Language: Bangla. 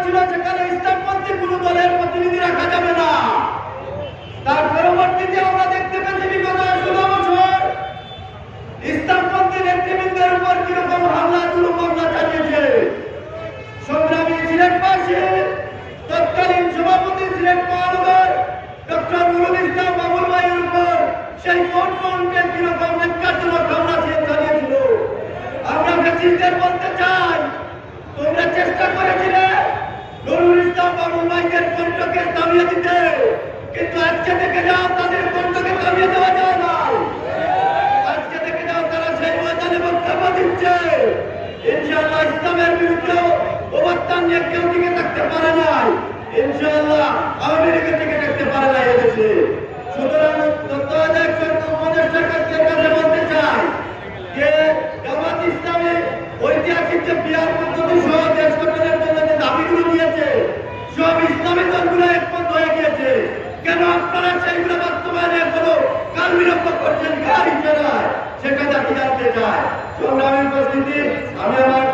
ছিল সেখানে ইসলামপন্থী কোন দলের প্রতিনিধি রাখা যাবে না। তার পরবর্তীতে আমরা দেখতে পেয়েছি বিগত 16 বছর ইসলামপন্থী নেতৃবৃন্দের উপর কিরকম হামলা জুলুম মামলা চালিয়েছে। সংগ্রামী সিলেটবাসী তৎকালীন সভাপতি সিলেট মহানগর ডক্টর নুরুল ইসলাম বাবুল ভাইয়ের উপর সেই ভোট কাউন্টের কিরকম ন্যাক্কারজনক হামলা চালিয়েছিল। আমরা ফ্যাসিস্টদের বলতে চাই, তোমরা চেষ্টা করেছিলে নুরুল ইসলাম বাবুল ভাইয়ের কণ্ঠকে থামিয়ে দিতে, কিন্তু আজকে দেখে যাও তাদের কণ্ঠকে থামিয়ে দেওয়া যায় না। আজকে দেখে যাও তারা সেই ময়দানে বক্তব্য দিচ্ছে। ইনশাআল্লাহ ইসলামের বিরুদ্ধে অবস্থান নিয়ে কেউ টিকে থাকতে পারে নাই। ইনশাআল্লাহ আওয়ামী লীগের টিকে থাকতে পারে না এদেশে। সুতরাং তত্ত্বাবধায়ক সরকার উপদেষ্টার কাছে বলতে চাই যে জামাত ইসলামী ঐতিহাসিক যে বিহার পদ্ধতি সহ দেশ গঠনের জন্য যে দাবিগুলো দিয়েছে, সব ইসলামী দলগুলো একমত হয়ে গিয়েছে। কেন আপনারা সেইগুলো বাস্তবায়নে এখনো কাল বিলম্ব করছেন? সেটা জাতি জানতে চায়। সংগ্রামী উপস্থিতি, আমি আমার